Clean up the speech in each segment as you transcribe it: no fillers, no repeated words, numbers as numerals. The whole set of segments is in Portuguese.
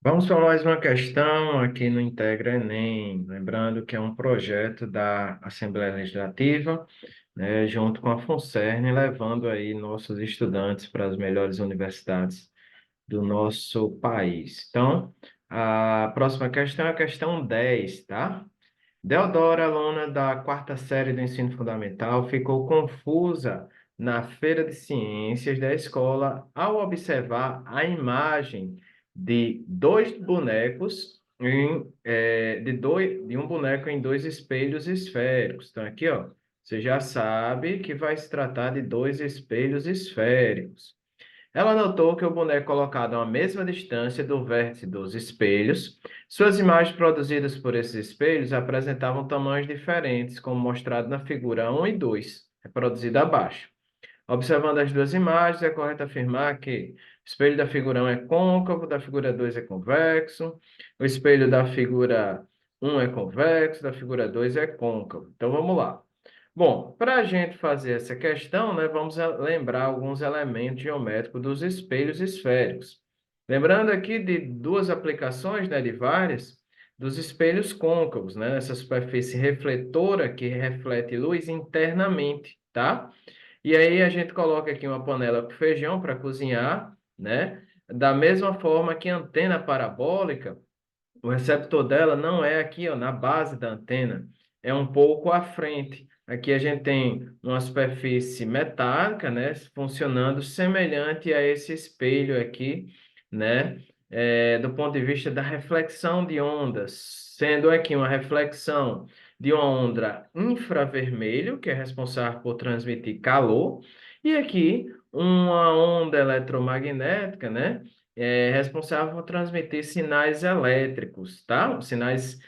Vamos para mais uma questão aqui no Integra Enem. Lembrando que é um projeto da Assembleia Legislativa, né, junto com a FUNCERN, levando aí nossos estudantes para as melhores universidades do nosso país. Então, a próxima questão é a questão 10, tá? Deodora, aluna da quarta série do ensino fundamental, ficou confusa na feira de ciências da escola ao observar a imagem de dois bonecos de um boneco em dois espelhos esféricos. Então, aqui, ó, você já sabe que vai se tratar de dois espelhos esféricos. Ela notou que o boneco colocado a uma mesma distância do vértice dos espelhos, suas imagens produzidas por esses espelhos apresentavam tamanhos diferentes, como mostrado na figura 1 e 2, reproduzida abaixo. Observando as duas imagens, é correto afirmar que o espelho da figura 1 é côncavo, da figura 2 é convexo, o espelho da figura 1 é convexo, da figura 2 é côncavo. Então vamos lá. Bom, para a gente fazer essa questão, né, vamos lembrar alguns elementos geométricos dos espelhos esféricos. Lembrando aqui de duas aplicações, né, de várias, dos espelhos côncavos, né, essa superfície refletora que reflete luz internamente, tá? E aí a gente coloca aqui uma panela com feijão para cozinhar, né? Da mesma forma que a antena parabólica, o receptor dela não é aqui, ó, na base da antena, é um pouco à frente. Aqui a gente tem uma superfície metálica, né, funcionando semelhante a esse espelho aqui, né, do ponto de vista da reflexão de ondas, sendo aqui uma reflexão de uma onda infravermelho, que é responsável por transmitir calor, e aqui uma onda eletromagnética, né, responsável por transmitir sinais elétricos, tá? Sinais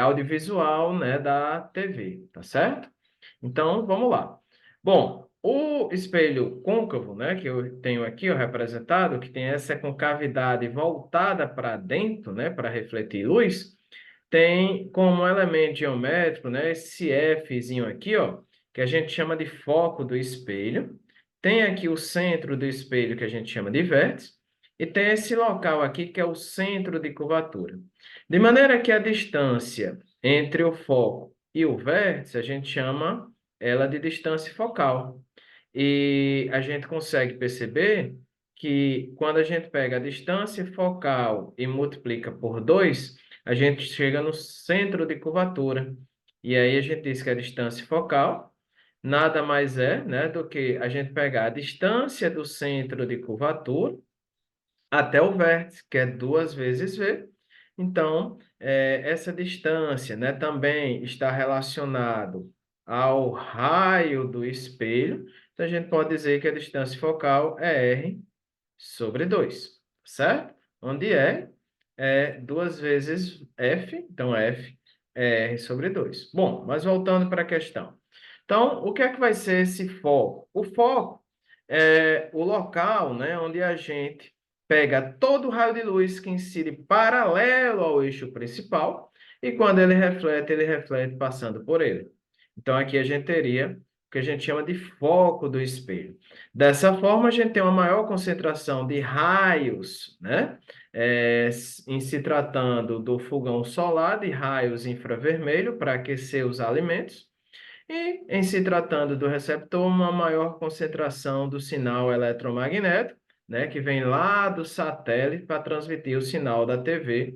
audiovisual, né, da TV, tá certo? Então, vamos lá. Bom, o espelho côncavo, né, que eu tenho aqui ó, representado, que tem essa concavidade voltada para dentro, né, para refletir luz, tem como elemento geométrico, né, esse Fzinho aqui, ó, que a gente chama de foco do espelho. Tem aqui o centro do espelho, que a gente chama de vértice, e tem esse local aqui, que é o centro de curvatura. De maneira que a distância entre o foco e o vértice, a gente chama ela de distância focal. E a gente consegue perceber que quando a gente pega a distância focal e multiplica por 2, a gente chega no centro de curvatura. E aí a gente diz que a distância focal nada mais é, né, do que a gente pegar a distância do centro de curvatura até o vértice, que é 2 vezes V. Então, essa distância, né, também está relacionado ao raio do espelho. Então, a gente pode dizer que a distância focal é R sobre 2, certo? Onde é 2 vezes F, então F é R sobre 2. Bom, mas voltando para a questão. Então, o que é que vai ser esse foco? O foco é o local, né, onde a gente pega todo o raio de luz que incide paralelo ao eixo principal e quando ele reflete passando por ele. Então, aqui a gente teria o que a gente chama de foco do espelho. Dessa forma, a gente tem uma maior concentração de raios, né? Em se tratando do fogão solar, de raios infravermelho para aquecer os alimentos. E, em se tratando do receptor, uma maior concentração do sinal eletromagnético, né, que vem lá do satélite para transmitir o sinal da TV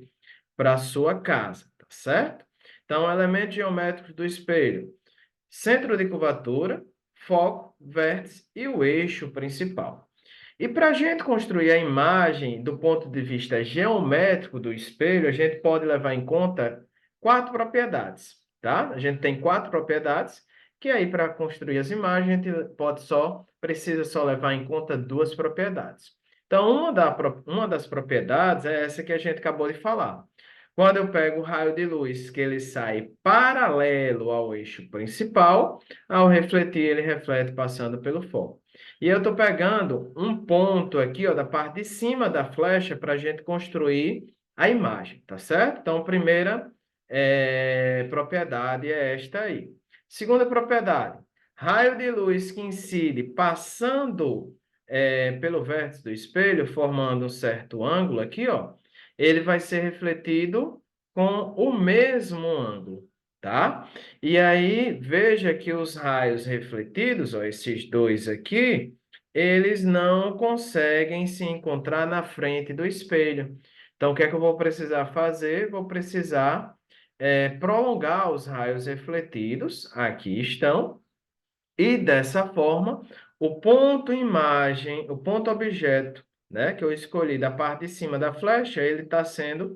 para a sua casa, tá certo? Então, elementos geométricos do espelho: centro de curvatura, foco, vértice e o eixo principal. E para a gente construir a imagem do ponto de vista geométrico do espelho, a gente pode levar em conta quatro propriedades, tá? A gente tem quatro propriedades, que aí para construir as imagens, a gente precisa só levar em conta duas propriedades. Então, uma das propriedades é essa que a gente acabou de falar. Quando eu pego o raio de luz, que ele sai paralelo ao eixo principal, ao refletir, ele reflete passando pelo foco. E eu estou pegando um ponto aqui, ó, da parte de cima da flecha para a gente construir a imagem, tá certo? Então, primeira propriedade é esta aí. Segunda propriedade, raio de luz que incide passando pelo vértice do espelho, formando um certo ângulo aqui, ó. ele vai ser refletido com o mesmo ângulo, tá? E aí, veja que os raios refletidos, ó, esses dois aqui, eles não conseguem se encontrar na frente do espelho. Então, o que é que eu vou precisar fazer? Vou precisar prolongar os raios refletidos, aqui estão, e dessa forma, o ponto imagem, o ponto objeto, né, que eu escolhi da parte de cima da flecha, ele está sendo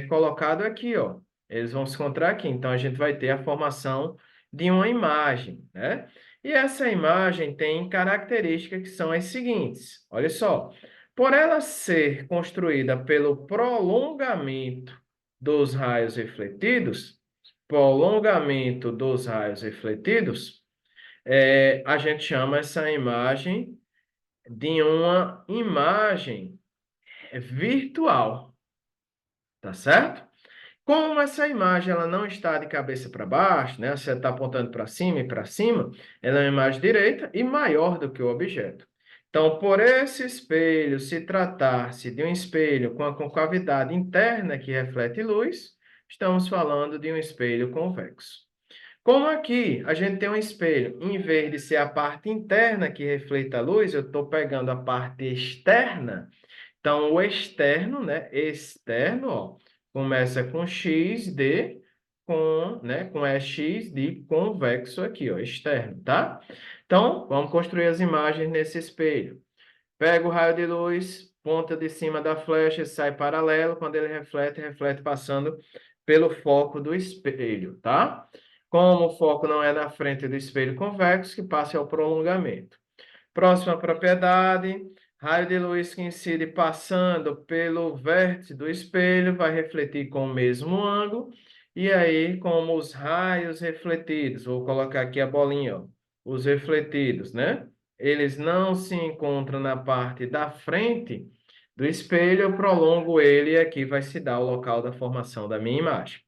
colocado aqui, ó. Eles vão se encontrar aqui. Então, a gente vai ter a formação de uma imagem, né? E essa imagem tem características que são as seguintes. Olha só. Por ela ser construída pelo prolongamento dos raios refletidos, prolongamento dos raios refletidos, a gente chama essa imagem de uma imagem virtual, tá certo? Como essa imagem ela não está de cabeça para baixo, né? Você está apontando para cima e para cima, ela é uma imagem direita e maior do que o objeto. Então, por esse espelho se tratar-se de um espelho com a concavidade interna que reflete luz, estamos falando de um espelho convexo. Como aqui a gente tem um espelho, em vez de ser a parte interna que reflete a luz, eu estou pegando a parte externa. Então, o externo, né? Externo, ó, começa com x de com x de convexo aqui, ó, externo, tá? Então, vamos construir as imagens nesse espelho. Pega o raio de luz, ponta de cima da flecha, sai paralelo. Quando ele reflete, reflete passando pelo foco do espelho, tá? Como o foco não é na frente do espelho convexo, que passe ao prolongamento. Próxima propriedade, raio de luz que incide passando pelo vértice do espelho vai refletir com o mesmo ângulo. E aí, como os raios refletidos, vou colocar aqui a bolinha, ó, os refletidos, né? Eles não se encontram na parte da frente do espelho, eu prolongo ele e aqui vai se dar o local da formação da minha imagem.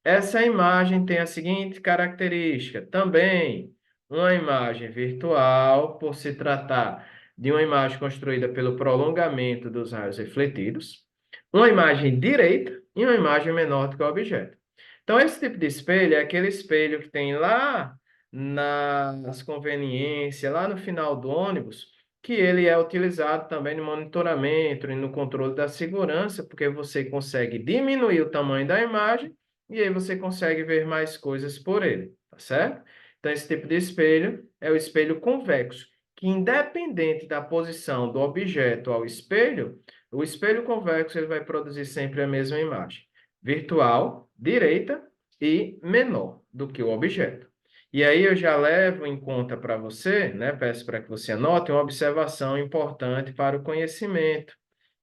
Essa imagem tem a seguinte característica, também uma imagem virtual, por se tratar de uma imagem construída pelo prolongamento dos raios refletidos, uma imagem direita e uma imagem menor do que o objeto. Então, esse tipo de espelho é aquele espelho que tem lá nas conveniências, lá no final do ônibus, que ele é utilizado também no monitoramento e no controle da segurança, porque você consegue diminuir o tamanho da imagem e aí você consegue ver mais coisas por ele, tá certo? Então, esse tipo de espelho é o espelho convexo, que independente da posição do objeto ao espelho, o espelho convexo ele vai produzir sempre a mesma imagem, virtual, direita e menor do que o objeto. E aí eu já levo em conta para você, né? Peço para que você anote uma observação importante para o conhecimento,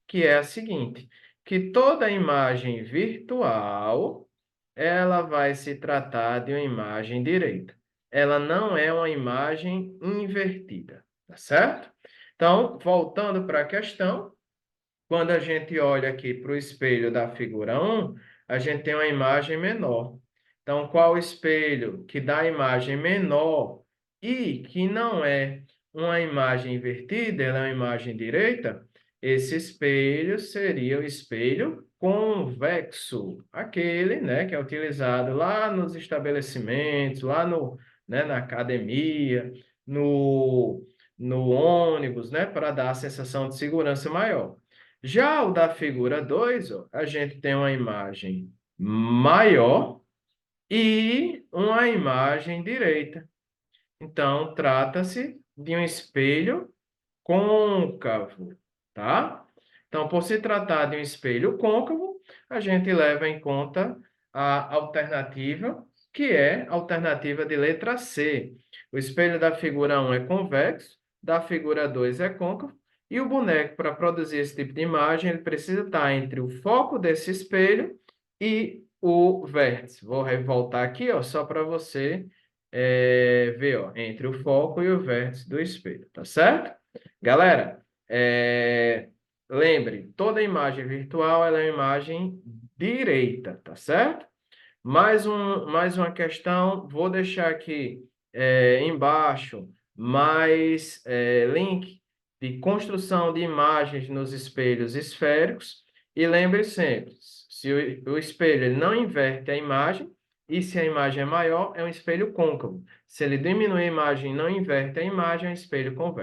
que é a seguinte, que toda imagem virtual ela vai se tratar de uma imagem direita. Ela não é uma imagem invertida, tá certo? Então, voltando para a questão, quando a gente olha aqui para o espelho da figura 1, a gente tem uma imagem menor. Então, qual espelho que dá a imagem menor e que não é uma imagem invertida, ela é uma imagem direita? Esse espelho seria o espelho convexo, aquele, né, que é utilizado lá nos estabelecimentos, lá no, né, na academia, no, no ônibus, né, para dar a sensação de segurança maior. Já o da figura 2, ó, a gente tem uma imagem maior e uma imagem direita. Então, trata-se de um espelho côncavo, tá? Então, por se tratar de um espelho côncavo, a gente leva em conta a alternativa, que é a alternativa de letra C. O espelho da figura 1 é convexo, da figura 2 é côncavo, e o boneco, para produzir esse tipo de imagem, ele precisa estar entre o foco desse espelho e o vértice. Vou voltar aqui, ó, só para você ver, ó, entre o foco e o vértice do espelho, tá certo? Galera, lembre, toda imagem virtual ela é uma imagem direita, tá certo? Mais uma questão, vou deixar aqui embaixo mais link de construção de imagens nos espelhos esféricos E lembre sempre, se o espelho ele não inverte a imagem, e se a imagem é maior, é um espelho côncavo. Se ele diminui a imagem e não inverte a imagem, é um espelho convexo.